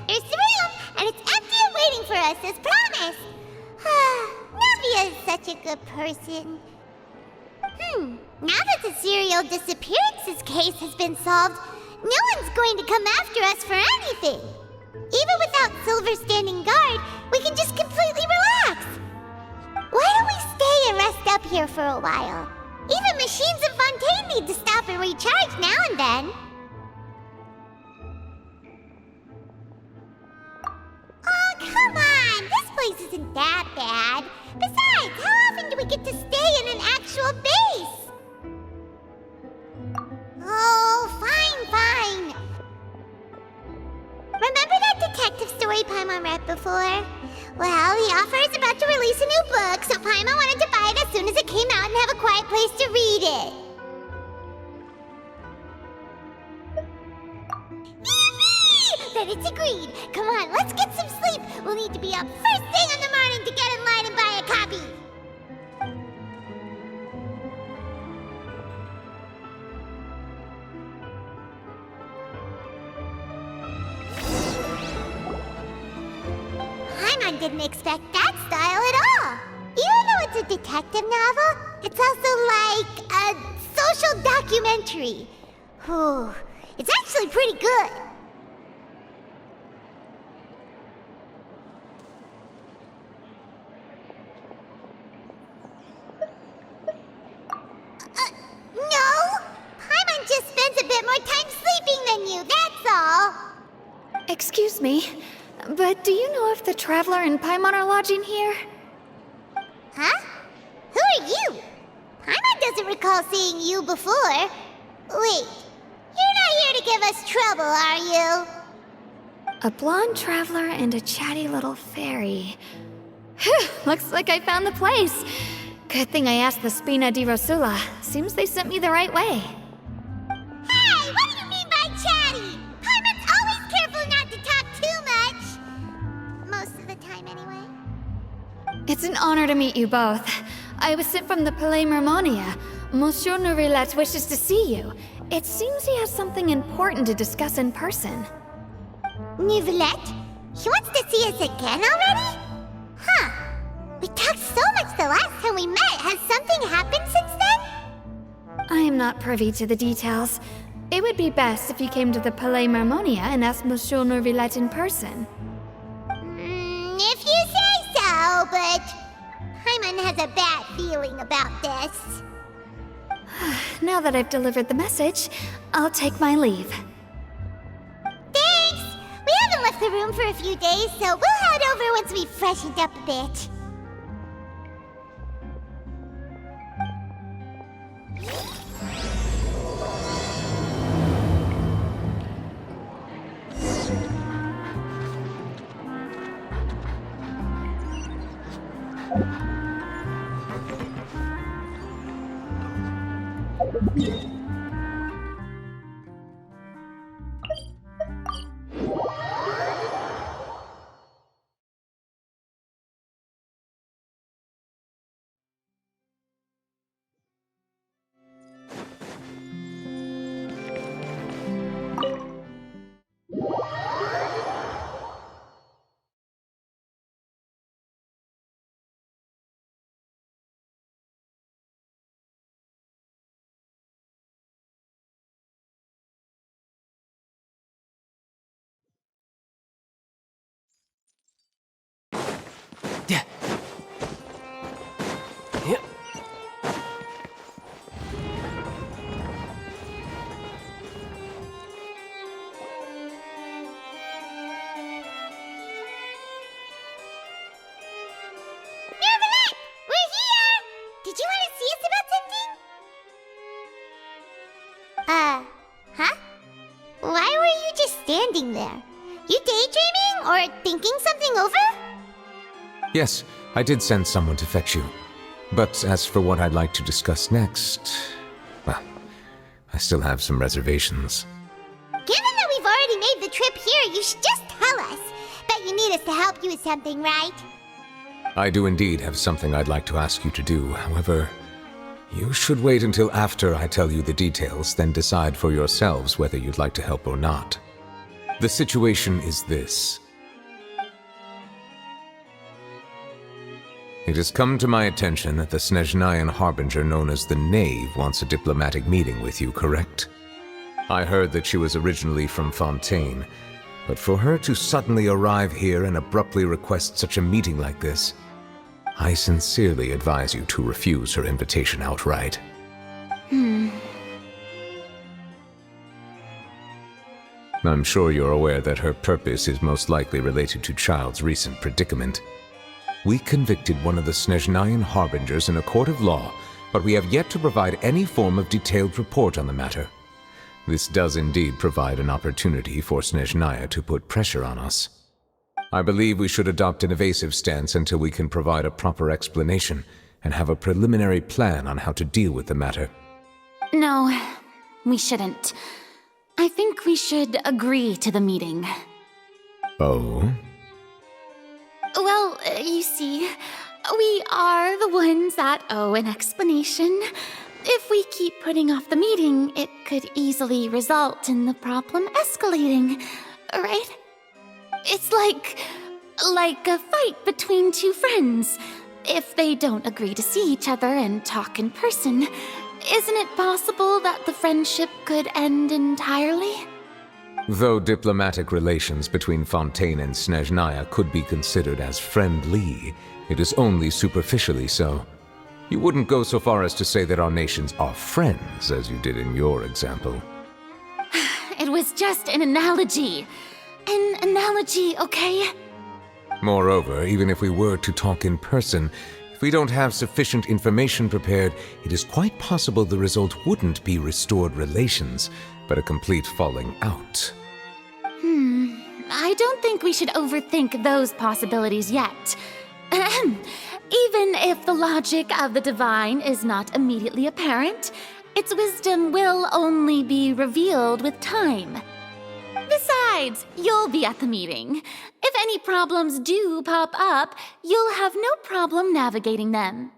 Here's the room, and it's empty and waiting for us as promised. Navia is such a good person. Now that the serial disappearances case has been solved, no one's going to come after us for anything. Even without Silver standing guard, we can just completely relax. Why don't we stay and rest up here for a while? Even machines in Fontaine need to stop and recharge now and then. Oh, come on! This place isn't that bad. Besides, how often do we get to stay in an actual base? Oh, fine. Remember that detective story Paimon read before? Well, the author is about to release a new book, so Paimon wanted to buy it as soon as it came out and have a quiet place to read it. Yippee! Then it's agreed. Come on, let's get some sleep. We'll need to be up first thing in the morning to get in line and buy a copy. Paimon didn't expect that style at all. Even though it's a detective novel, it's also like a social documentary. Whew, it's actually pretty good. No! Paimon just spends a bit more time sleeping than you, that's all. Excuse me, but do you know if the Traveler and Paimon are lodging here? Huh? Who are you? Paimon doesn't recall seeing you before. Wait, you're not here to give us trouble, are you? A blonde traveler and a chatty little fairy. Whew, looks like I found the place. Good thing I asked the Spina di Rosula. Seems they sent me the right way. Hey, what do you mean by chatty? Paimon's always careful not to talk too much. Most of the time, anyway. It's an honor to meet you both. I was sent from the Palais Mermonia. Monsieur Nourillet wishes to see you. It seems he has something important to discuss in person. Nouvelette? He wants to see us again already? Huh. We talked so much the last time we met. Has something happened since then? I am not privy to the details. It would be best if you came to the Palais Mermonia and asked Monsieur Nourillet in person. If you say so, but Paimon has a bad feeling about this. Now that I've delivered the message, I'll take my leave. Thanks! We haven't left the room for a few days, so we'll head over once we've freshened up a bit. Yeah. Yep. Nouvelette! We're here! Did you want to see us about something? Huh? Why were you just standing there? You daydreaming or thinking something over? Yes, I did send someone to fetch you. But as for what I'd like to discuss next, well, I still have some reservations. Given that we've already made the trip here, you should just tell us. Bet you need us to help you with something, right? I do indeed have something I'd like to ask you to do. However, you should wait until after I tell you the details, then decide for yourselves whether you'd like to help or not. The situation is this. It has come to my attention that the Snezhnayan harbinger known as the Knave wants a diplomatic meeting with you, correct? I heard that she was originally from Fontaine, but for her to suddenly arrive here and abruptly request such a meeting like this, I sincerely advise you to refuse her invitation outright. I'm sure you're aware that her purpose is most likely related to Child's recent predicament. We convicted one of the Snezhnayan harbingers in a court of law, but we have yet to provide any form of detailed report on the matter. This does indeed provide an opportunity for Snezhnaya to put pressure on us. I believe we should adopt an evasive stance until we can provide a proper explanation and have a preliminary plan on how to deal with the matter. No, we shouldn't. I think we should agree to the meeting. Oh? Well, you see, we are the ones that owe an explanation. If we keep putting off the meeting, it could easily result in the problem escalating, right? It's like a fight between two friends. If they don't agree to see each other and talk in person, isn't it possible that the friendship could end entirely? Though diplomatic relations between Fontaine and Snezhnaya could be considered as friendly, it is only superficially so. You wouldn't go so far as to say that our nations are friends, as you did in your example. It was just an analogy. An analogy, okay? Moreover, even if we were to talk in person, if we don't have sufficient information prepared, it is quite possible the result wouldn't be restored relations, but a complete falling out. I don't think we should overthink those possibilities yet. Even if the logic of the divine is not immediately apparent, its wisdom will only be revealed with time. Besides, you'll be at the meeting. If any problems do pop up, you'll have no problem navigating them.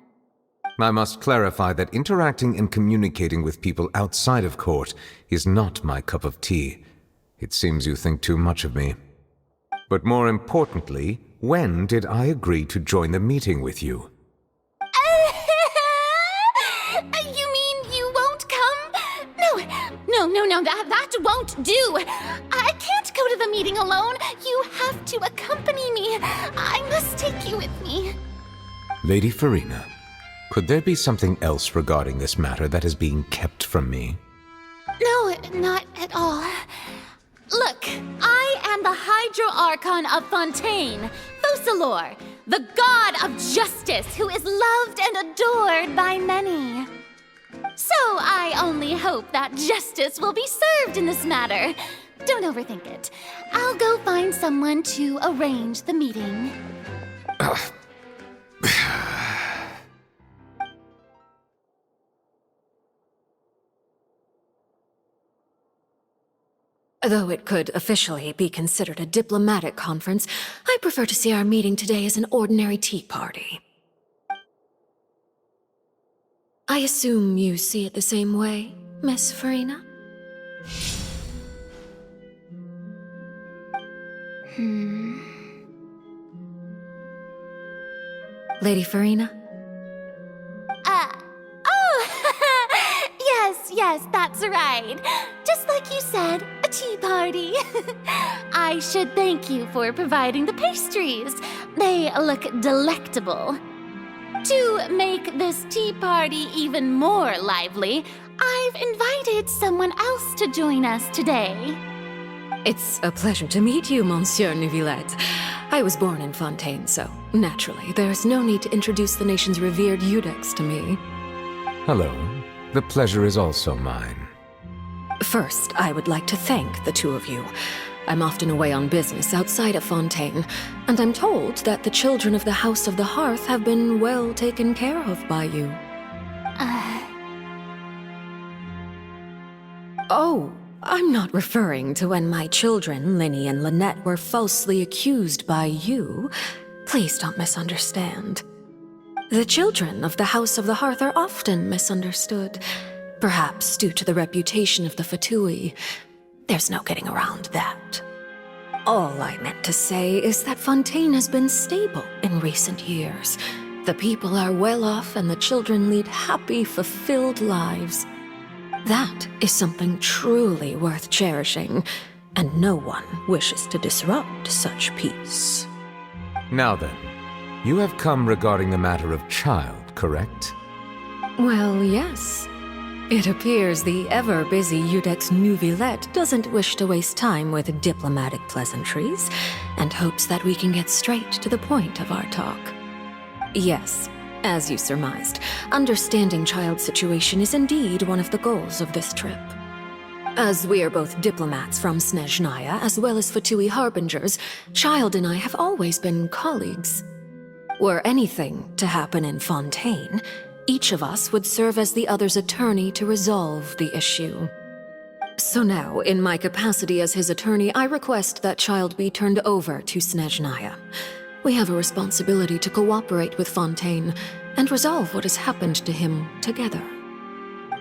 I must clarify that interacting and communicating with people outside of court is not my cup of tea. It seems you think too much of me. But more importantly, when did I agree to join the meeting with you? You mean you won't come? No, that won't do. I can't go to the meeting alone. You have to accompany me. I must take you with me. Lady Farina, could there be something else regarding this matter that is being kept from me? No, not at all. Look, I am the Hydro-Archon of Fontaine, Focalor, the god of justice who is loved and adored by many. So I only hope that justice will be served in this matter. Don't overthink it. I'll go find someone to arrange the meeting. Though it could officially be considered a diplomatic conference, I prefer to see our meeting today as an ordinary tea party. I assume you see it the same way, Miss Farina? Lady Farina? Yes, that's right. Just like you said, a tea party. I should thank you for providing the pastries. They look delectable. To make this tea party even more lively, I've invited someone else to join us today. It's a pleasure to meet you, Monsieur Neuvillette. I was born in Fontaine, so naturally, there's no need to introduce the nation's revered Eudex to me. Hello. The pleasure is also mine. First, I would like to thank the two of you. I'm often away on business outside of Fontaine, and I'm told that the children of the House of the Hearth have been well taken care of by you. Oh, I'm not referring to when my children, Linny and Lynette, were falsely accused by you. Please don't misunderstand. The children of the House of the Hearth are often misunderstood, perhaps due to the reputation of the Fatui. There's no getting around that. All I meant to say is that Fontaine has been stable in recent years. The people are well off and the children lead happy, fulfilled lives. That is something truly worth cherishing, and no one wishes to disrupt such peace. Now then, you have come regarding the matter of child, correct? Well, yes. It appears the ever-busy Iudex Neuvillette doesn't wish to waste time with diplomatic pleasantries, and hopes that we can get straight to the point of our talk. Yes, as you surmised, understanding Child's situation is indeed one of the goals of this trip. As we are both diplomats from Snezhnaya as well as Fatui Harbingers, Child and I have always been colleagues. Were anything to happen in Fontaine, each of us would serve as the other's attorney to resolve the issue. So now, in my capacity as his attorney, I request that Child be turned over to Snezhnaya. We have a responsibility to cooperate with Fontaine and resolve what has happened to him together.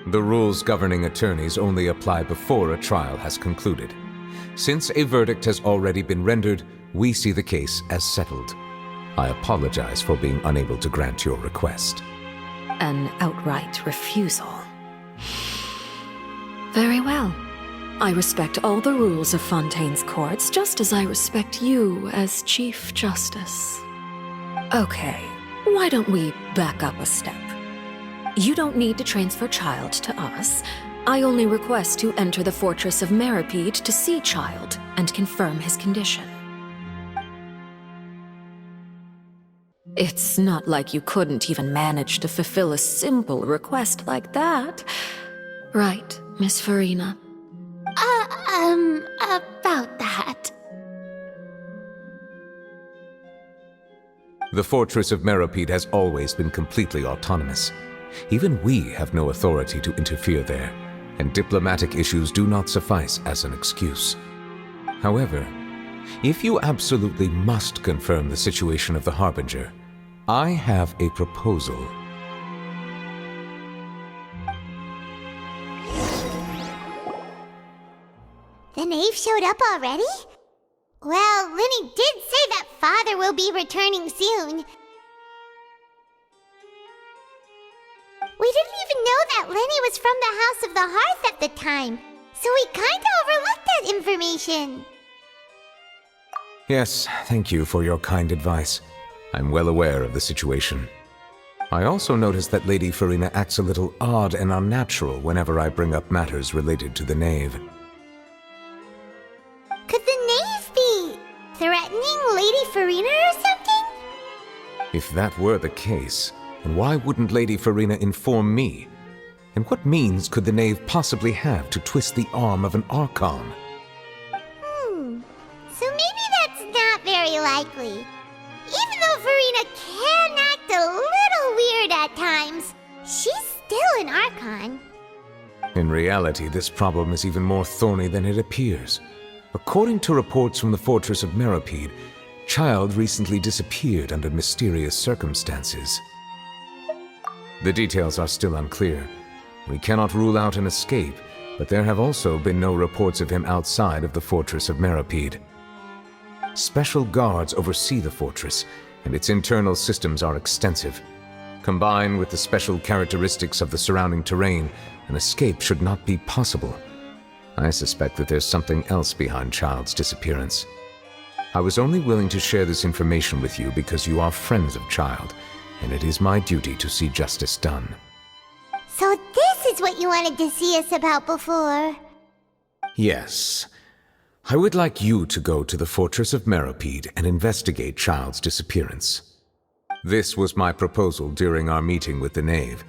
The rules governing attorneys only apply before a trial has concluded. Since a verdict has already been rendered, we see the case as settled. I apologize for being unable to grant your request. An outright refusal. Very well. I respect all the rules of Fontaine's courts, just as I respect you as Chief Justice. Okay, why don't we back up a step? You don't need to transfer Child to us. I only request to enter the fortress of Meripede to see Child and confirm his condition. It's not like you couldn't even manage to fulfill a simple request like that. Right, Miss Farina? About that. The fortress of Meripede has always been completely autonomous. Even we have no authority to interfere there, and diplomatic issues do not suffice as an excuse. However, if you absolutely must confirm the situation of the Harbinger, I have a proposal. The knave showed up already? Well, Linny did say that Father will be returning soon. We didn't even know that Lenny was from the House of the Hearth at the time, so we kinda overlooked that information. Yes, thank you for your kind advice. I'm well aware of the situation. I also noticed that Lady Farina acts a little odd and unnatural whenever I bring up matters related to the knave. Could the knave be threatening Lady Farina or something? If that were the case, then why wouldn't Lady Farina inform me? And what means could the knave possibly have to twist the arm of an Archon? So maybe that's not very likely. Even though Farina can act a little weird at times, she's still an Archon. In reality, this problem is even more thorny than it appears. According to reports from the fortress of Meripede, Child recently disappeared under mysterious circumstances. The details are still unclear. We cannot rule out an escape, but there have also been no reports of him outside of the fortress of Meripede. Special guards oversee the fortress, and its internal systems are extensive. Combined with the special characteristics of the surrounding terrain, an escape should not be possible. I suspect that there's something else behind Child's disappearance. I was only willing to share this information with you because you are friends of Child, and it is my duty to see justice done. So this is what you wanted to see us about before. Yes. I would like you to go to the fortress of Meripede and investigate Child's disappearance. This was my proposal during our meeting with the knave.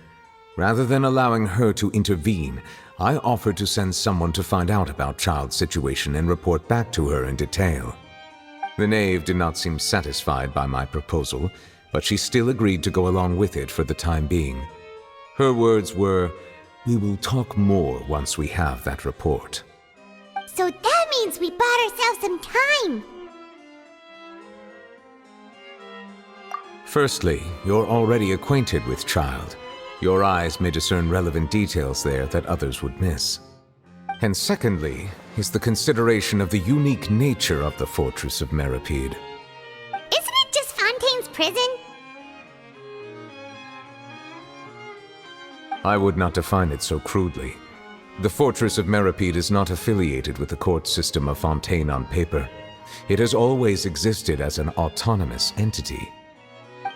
Rather than allowing her to intervene, I offered to send someone to find out about Child's situation and report back to her in detail. The knave did not seem satisfied by my proposal, but she still agreed to go along with it for the time being. Her words were, "We will talk more once we have that report." So that means we bought ourselves some time. Firstly, you're already acquainted with Child. Your eyes may discern relevant details there that others would miss. And secondly, is the consideration of the unique nature of the Fortress of Meripede. Isn't it just Fontaine's prison? I would not define it so crudely. The Fortress of Meripede is not affiliated with the court system of Fontaine on paper. It has always existed as an autonomous entity.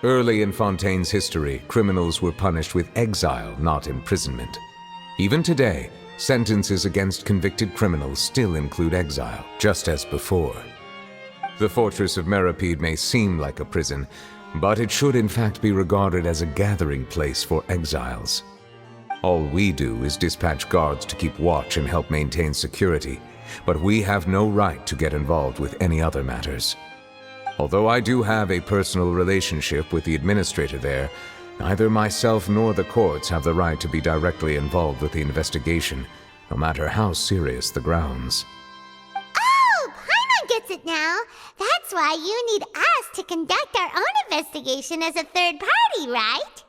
Early in Fontaine's history, criminals were punished with exile, not imprisonment. Even today, sentences against convicted criminals still include exile, just as before. The Fortress of Meripede may seem like a prison, but it should in fact be regarded as a gathering place for exiles. All we do is dispatch guards to keep watch and help maintain security, but we have no right to get involved with any other matters. Although I do have a personal relationship with the administrator there, neither myself nor the courts have the right to be directly involved with the investigation, no matter how serious the grounds. Oh, Paimon gets it now. That's why you need us to conduct our own investigation as a third party, right?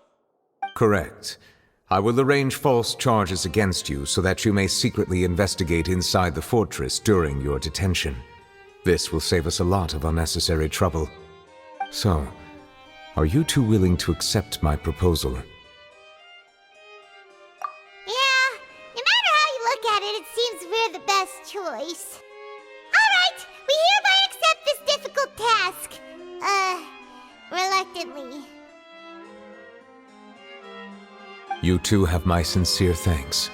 Correct. I will arrange false charges against you so that you may secretly investigate inside the fortress during your detention. This will save us a lot of unnecessary trouble. So, are you two willing to accept my proposal? Yeah, no matter how you look at it, it seems we're the best choice. Alright, we hereby accept this difficult task. Reluctantly. You two have my sincere thanks.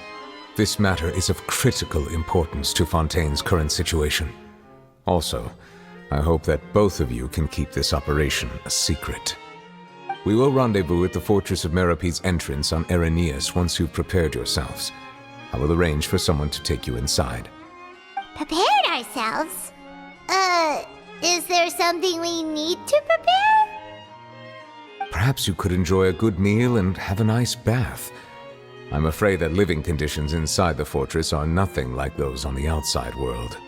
This matter is of critical importance to Fontaine's current situation. Also, I hope that both of you can keep this operation a secret. We will rendezvous at the Fortress of Meripede's entrance on Erinius once you've prepared yourselves. I will arrange for someone to take you inside. Prepared ourselves? Is there something we need to prepare? Perhaps you could enjoy a good meal and have a nice bath. I'm afraid that living conditions inside the fortress are nothing like those on the outside world.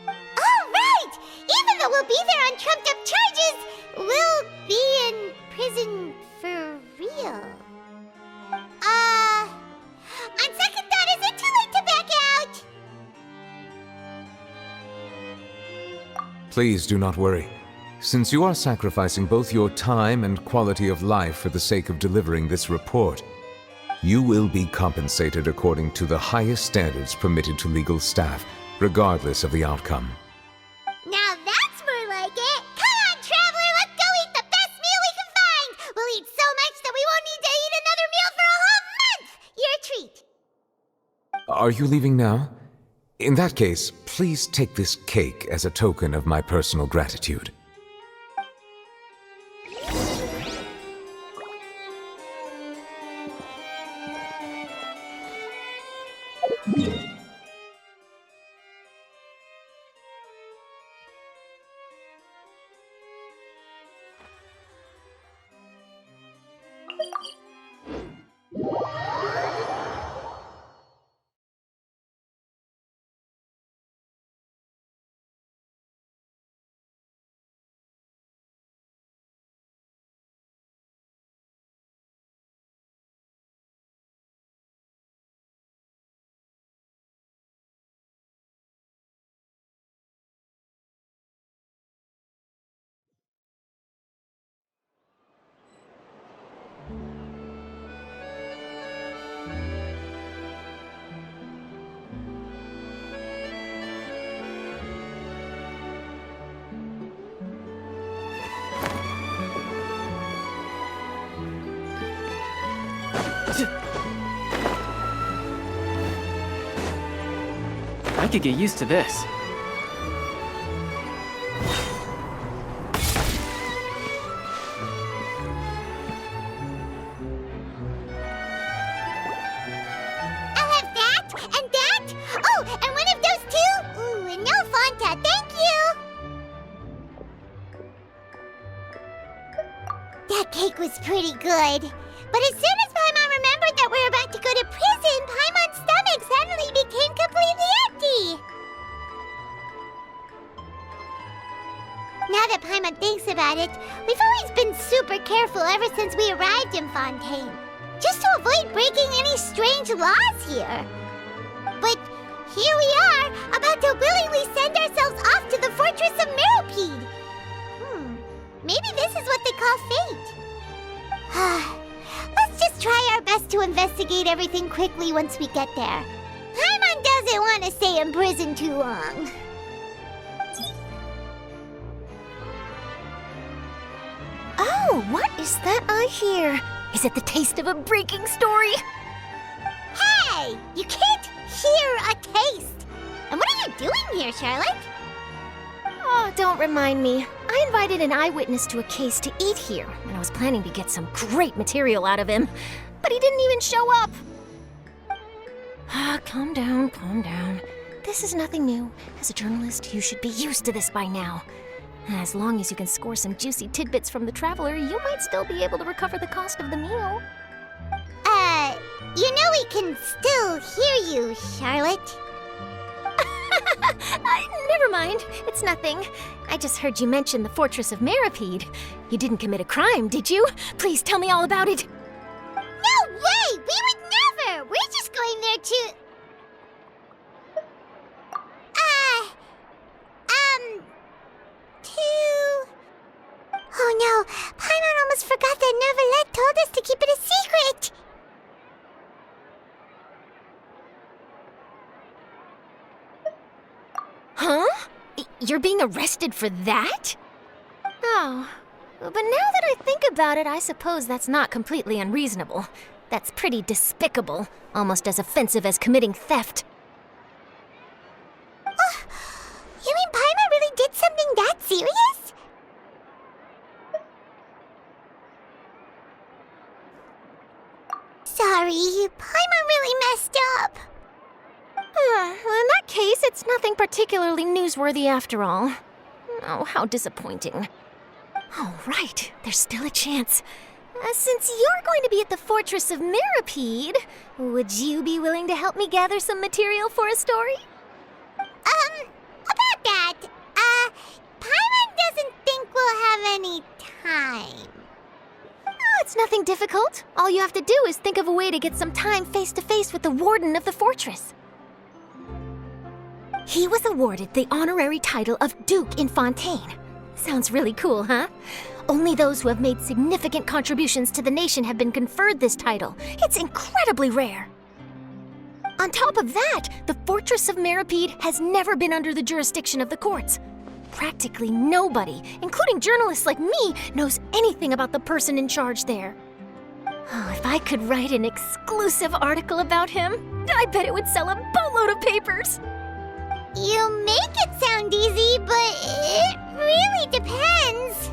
Oh, right! Even though we'll be there on trumped-up charges, we'll be in prison for real. On second thought, is it too late to back out? Please do not worry. Since you are sacrificing both your time and quality of life for the sake of delivering this report, you will be compensated according to the highest standards permitted to legal staff, regardless of the outcome. Now that's more like it! Come on, traveler, let's go eat the best meal we can find! We'll eat so much that we won't need to eat another meal for a whole month! You're a treat! Are you leaving now? In that case, please take this cake as a token of my personal gratitude. I could get used to this. I'll have that, and that! Oh, and one of those two! Ooh, and no Fanta, thank you! That cake was pretty good. But as soon as Paimon remembered that we were about to go to prison, Paimon's stomach suddenly became completely empty! Now that Paimon thinks about it, we've always been super careful ever since we arrived in Fontaine. Just to avoid breaking any strange laws here. But here we are, about about to willingly send ourselves off to the fortress of Meropide. Maybe this is what they call fate. Let's just try our best to investigate everything quickly once we get there. Paimon doesn't want to stay in prison too long. Oh, what is that I hear? Is it the taste of a breaking story? Hey! You can't hear a taste! And what are you doing here, Charlotte? Oh, don't remind me. I invited an eyewitness to a case to eat here, and I was planning to get some great material out of him. But he didn't even show up. Calm down, calm down. This is nothing new. As a journalist, you should be used to this by now. As long as you can score some juicy tidbits from the traveler, you might still be able to recover the cost of the meal. You know we can still hear you, Charlotte. Never mind. It's nothing. I just heard you mention the Fortress of Meropide. You didn't commit a crime, did you? Please tell me all about it. No way! We would never! We're just going there to... Oh no, Paimon almost forgot that Neverlet told us to keep it a secret! Huh? You're being arrested for that? Oh, but now that I think about it, I suppose that's not completely unreasonable. That's pretty despicable, almost as offensive as committing theft. You mean Paimon really did something that serious? Sorry, Paimon really messed up. Well, in that case, it's nothing particularly newsworthy after all. Oh, how disappointing. Oh, right, there's still a chance. Since you're going to be at the Fortress of Meropide, would you be willing to help me gather some material for a story? About that, Paimon doesn't think we'll have any time. Oh, it's nothing difficult. All you have to do is think of a way to get some time face-to-face with the warden of the fortress. He was awarded the honorary title of Duke in Fontaine. Sounds really cool, huh? Only those who have made significant contributions to the nation have been conferred this title. It's incredibly rare. On top of that, the Fortress of Meropide has never been under the jurisdiction of the courts. Practically nobody, including journalists like me, knows anything about the person in charge there. Oh, if I could write an exclusive article about him, I bet it would sell a boatload of papers. You make it sound easy, but it really depends.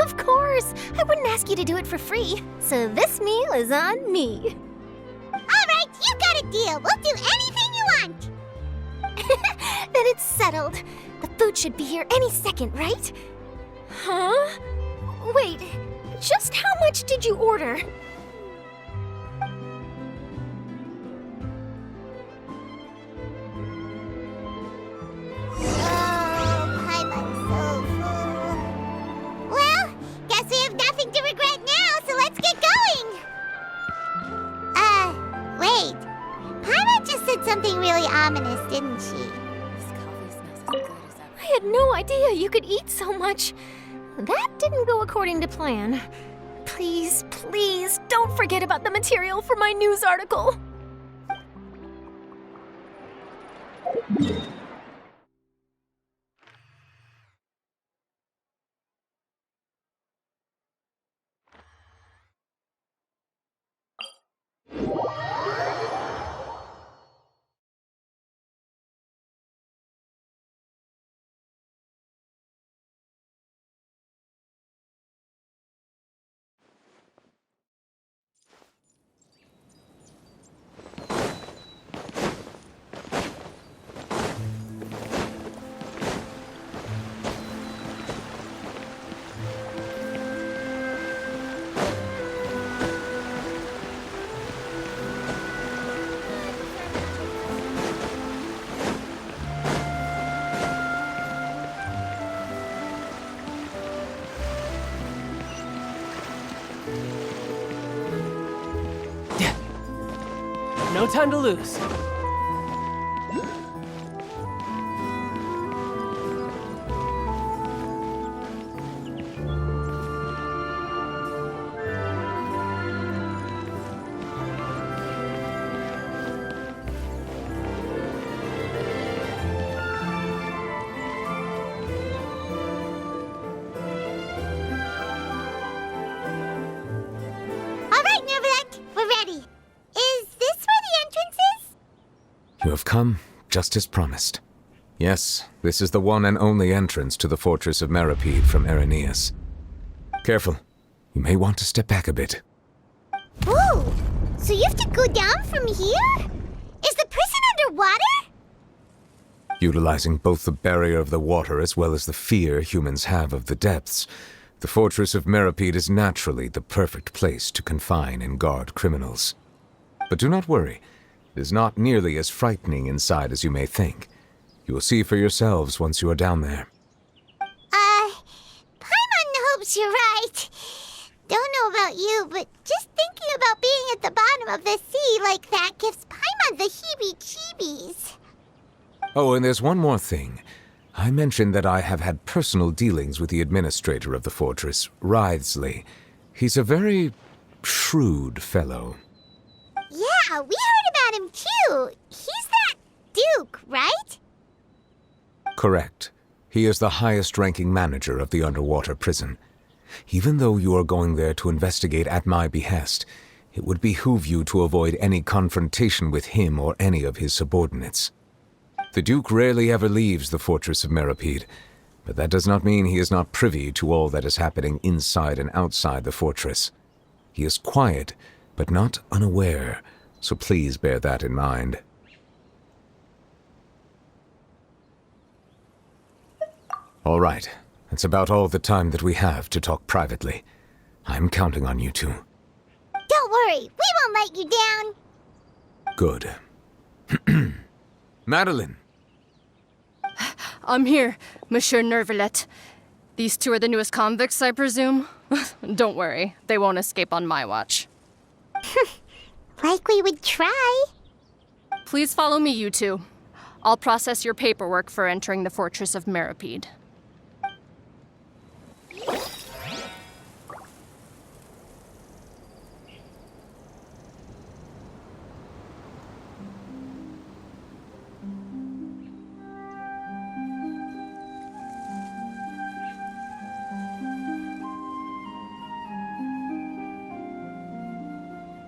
Of course, I wouldn't ask you to do it for free, so this meal is on me. All right, you got a deal. We'll do anything you want. Then it's settled. The food should be here any second, right? Huh? Wait, just how much did you order? Paimon's so full. Well, guess we have nothing to regret now, so let's get going. Wait. Paimon just said something really ominous, didn't she? I had no idea you could eat so much. That didn't go according to plan. Please, please, don't forget about the material for my news article. No time to lose. You have come just as promised. Yes, this is the one and only entrance to the fortress of Meripede from Irenaeus. Careful. You may want to step back a bit. Whoa! So you have to go down from here? Is the prison underwater? Utilizing both the barrier of the water as well as the fear humans have of the depths, the fortress of Meripede is naturally the perfect place to confine and guard criminals. But do not worry. It is not nearly as frightening inside as you may think. You will see for yourselves once you are down there. Paimon hopes you're right. Don't know about you, but just thinking about being at the bottom of the sea like that gives Paimon the heebie-jeebies. Oh, and there's one more thing. I mentioned that I have had personal dealings with the administrator of the fortress, Writhsley. He's a very shrewd fellow. Yeah, we heard about him too. He's that Duke, right? Correct. He is the highest-ranking manager of the underwater prison. Even though you are going there to investigate at my behest, it would behoove you to avoid any confrontation with him or any of his subordinates. The Duke rarely ever leaves the fortress of Meripede, but that does not mean he is not privy to all that is happening inside and outside the fortress. He is quiet, but not unaware, so please bear that in mind. All right, that's about all the time that we have to talk privately. I'm counting on you two. Don't worry, we won't let you down. Good. Madeline! I'm here, Monsieur Nervalet. These two are the newest convicts, I presume? Don't worry, they won't escape on my watch. Like we would try. Please follow me, you two. I'll process your paperwork for entering the Fortress of Meripede.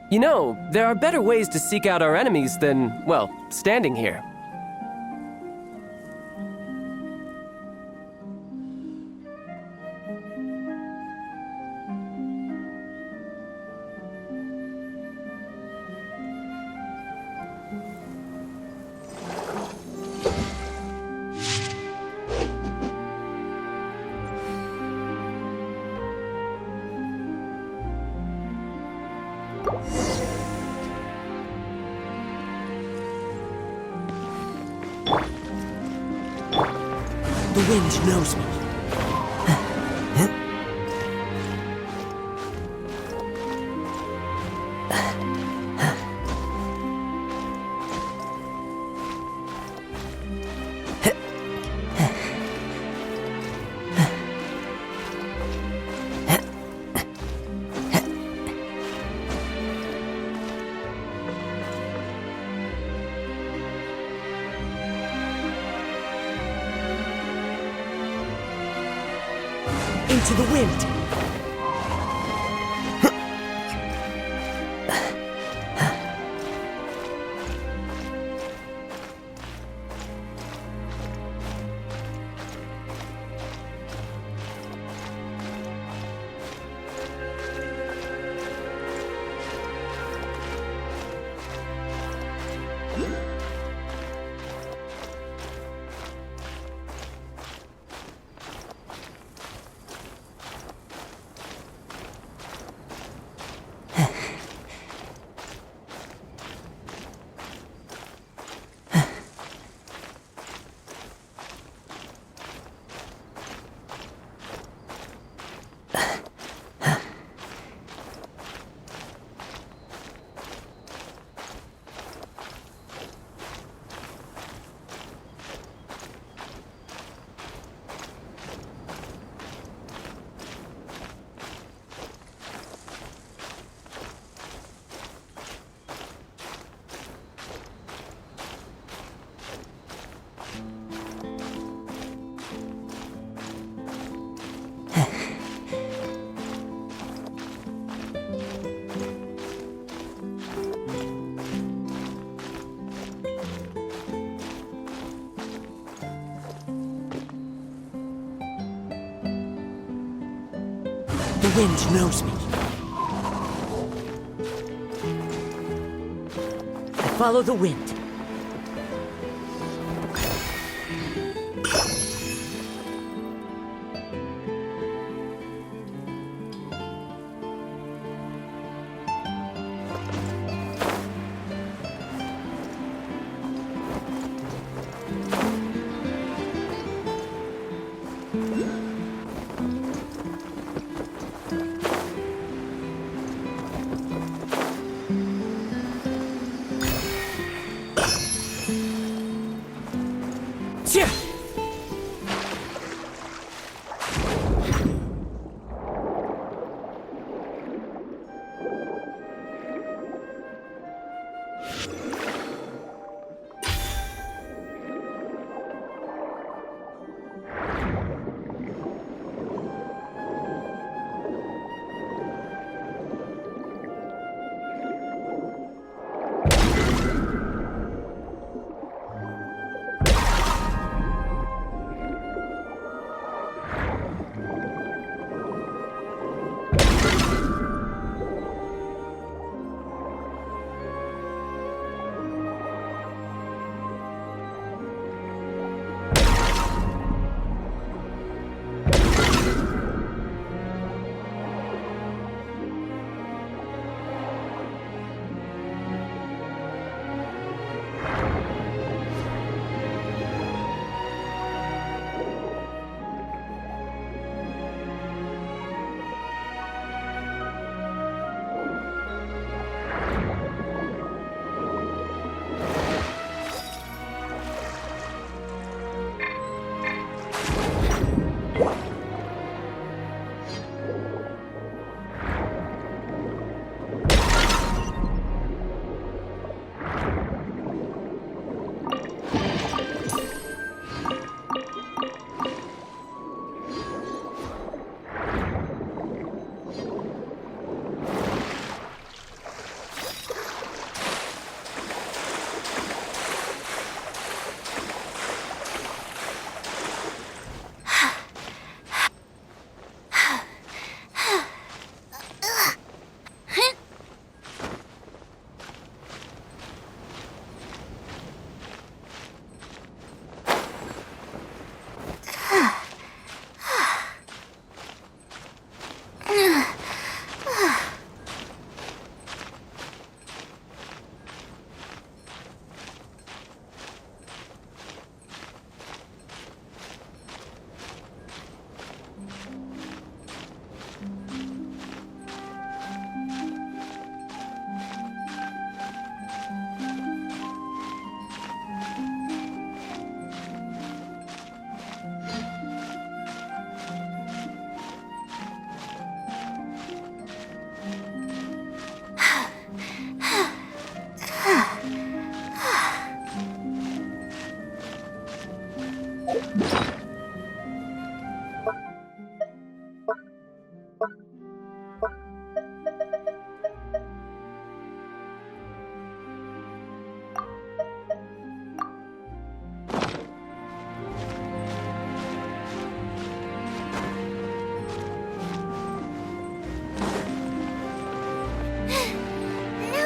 You know, there are better ways to seek out our enemies than, well, standing here. The wind knows me. Into the wind! wind knows me. I follow the wind.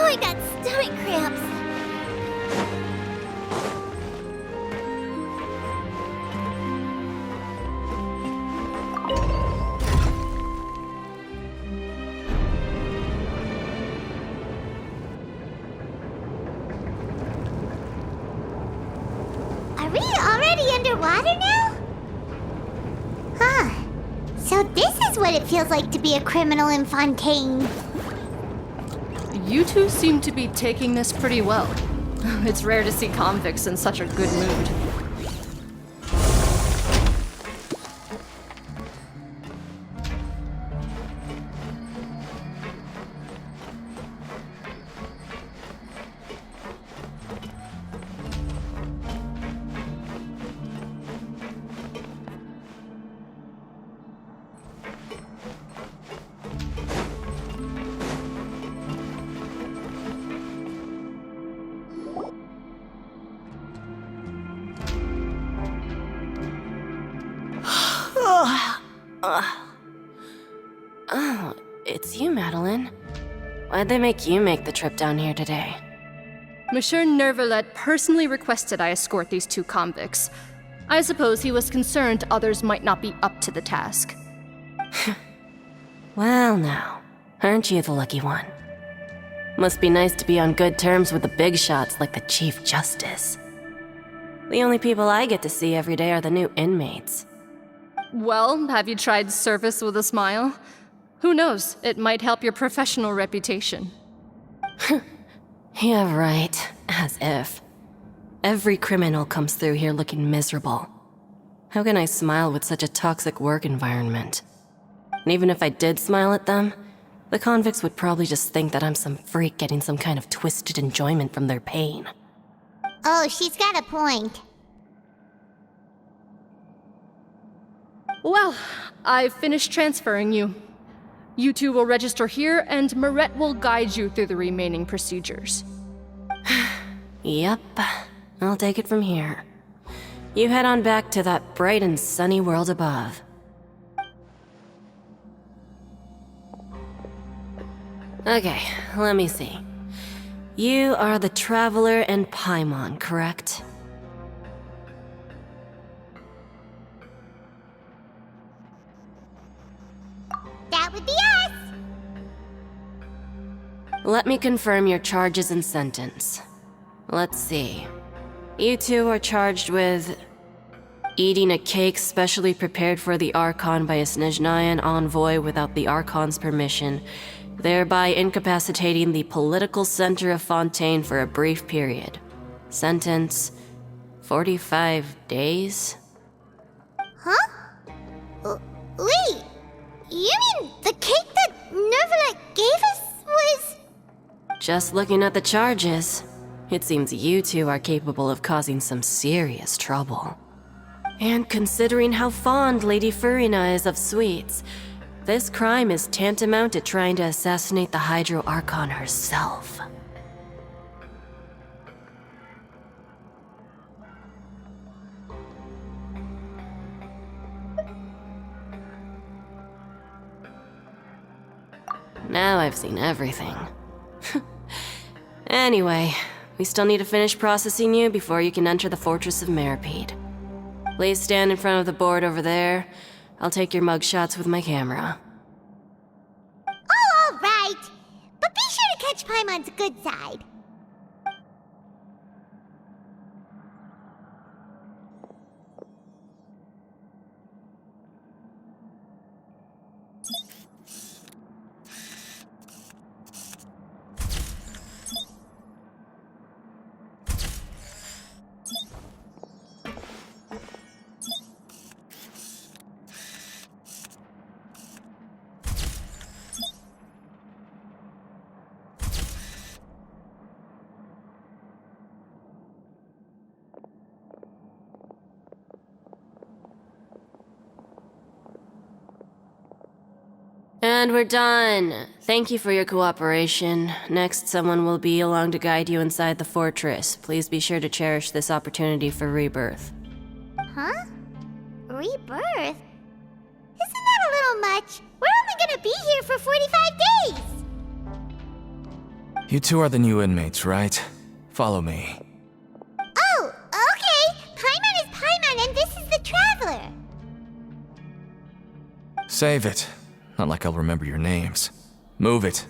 I got stomach cramps. Are we already underwater now? Huh. So this is what it feels like to be a criminal in Fontaine. You two seem to be taking this pretty well. It's rare to see convicts in such a good mood. Oh, it's you, Madeline. Why'd they make you make the trip down here today? Monsieur Nervalet personally requested I escort these two convicts. I suppose he was concerned others might not be up to the task. Well now, aren't you the lucky one? Must be nice to be on good terms with the big shots like the Chief Justice. The only people I get to see every day are the new inmates. Well, have you tried service with a smile? Who knows, it might help your professional reputation. Yeah, right. As if. Every criminal comes through here looking miserable. How can I smile with such a toxic work environment? And even if I did smile at them, the convicts would probably just think that I'm some freak getting some kind of twisted enjoyment from their pain. Oh, she's got a point. Well, I've finished transferring you. You two will register here, and Marette will guide you through the remaining procedures. Yep, I'll take it from here. You head on back to that bright and sunny world above. Okay, let me see. You are the Traveler and Paimon, correct? That would be us! Let me confirm your charges and sentence. Let's see. You two are charged with eating a cake specially prepared for the Archon by a Snezhnayan envoy without the Archon's permission, thereby incapacitating the political center of Fontaine for a brief period. Sentence: 45 days? Huh? Wait, you mean the cake that Nervalet gave us was... Just looking at the charges, it seems you two are capable of causing some serious trouble. And considering how fond Lady Furina is of sweets, this crime is tantamount to trying to assassinate the Hydro Archon herself. Now I've seen everything. Anyway, we still need to finish processing you before you can enter the Fortress of Meripede. Please stand in front of the board over there. I'll take your mugshots with my camera. Oh, all right. But be sure to catch Paimon's good side. And we're done. Thank you for your cooperation. Next, someone will be along to guide you inside the fortress. Please be sure to cherish this opportunity for rebirth. Huh? Rebirth? Isn't that a little much? We're only gonna be here for 45 days! You two are the new inmates, right? Follow me. Oh, okay! Paimon is Paimon and this is the Traveler! Save it. Not like I'll remember your names. Move it.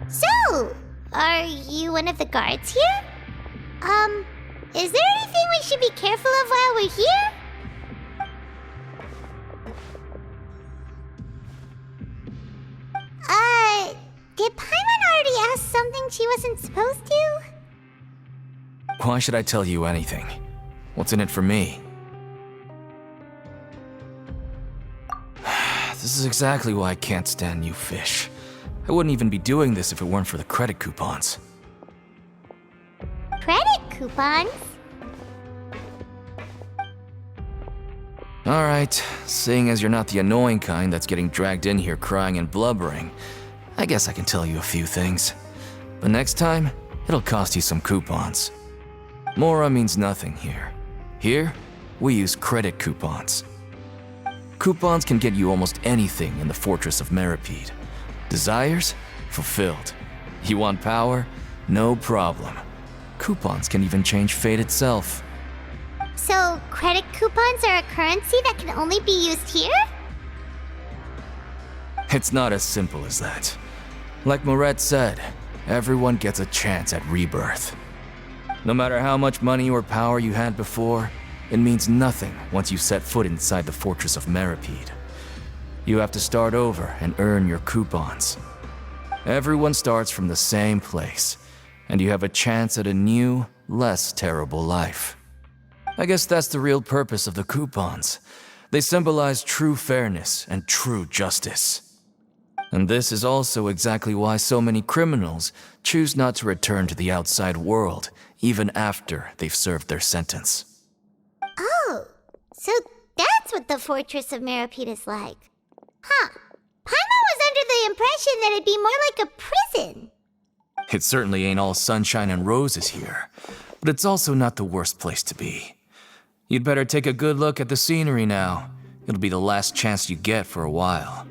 So, are you one of the guards here? Is there anything we should be careful of while we're here? she wasn't supposed to? Why should I tell you anything? What's in it for me? This is exactly why I can't stand you fish. I wouldn't even be doing this if it weren't for the credit coupons. Credit coupons? Alright, seeing as you're not the annoying kind that's getting dragged in here crying and blubbering, I guess I can tell you a few things. But next time, it'll cost you some coupons. Mora means nothing here. Here, we use credit coupons. Coupons can get you almost anything in the Fortress of Meripede. Desires? Fulfilled. You want power? No problem. Coupons can even change fate itself. So, credit coupons are a currency that can only be used here? It's not as simple as that. Like Moret said, everyone gets a chance at rebirth. No matter how much money or power you had before, it means nothing once you set foot inside the Fortress of Meripede. You have to start over and earn your coupons. Everyone starts from the same place, and you have a chance at a new, less terrible life. I guess that's the real purpose of the coupons. They symbolize true fairness and true justice. And this is also exactly why so many criminals choose not to return to the outside world, even after they've served their sentence. Oh, so that's what the Fortress of Meripede is like. Huh. Paimon was under the impression that it'd be more like a prison. It certainly ain't all sunshine and roses here, but it's also not the worst place to be. You'd better take a good look at the scenery now. It'll be the last chance you get for a while.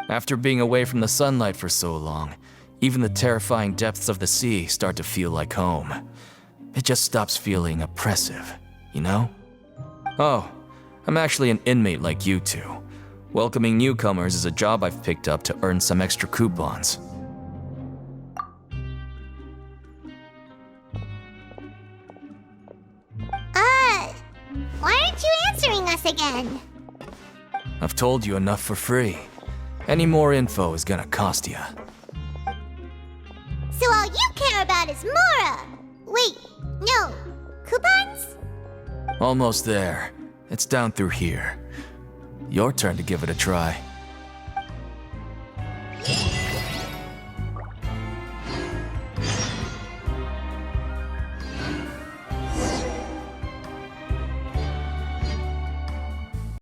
After being away from the sunlight for so long, even the terrifying depths of the sea start to feel like home. It just stops feeling oppressive, you know? Oh, I'm actually an inmate like you two. Welcoming newcomers is a job I've picked up to earn some extra coupons. Why aren't you answering us again? I've told you enough for free. Any more info is gonna cost you. So all you care about is Mora! Wait, no, coupons? Almost there. It's down through here. Your turn to give it a try.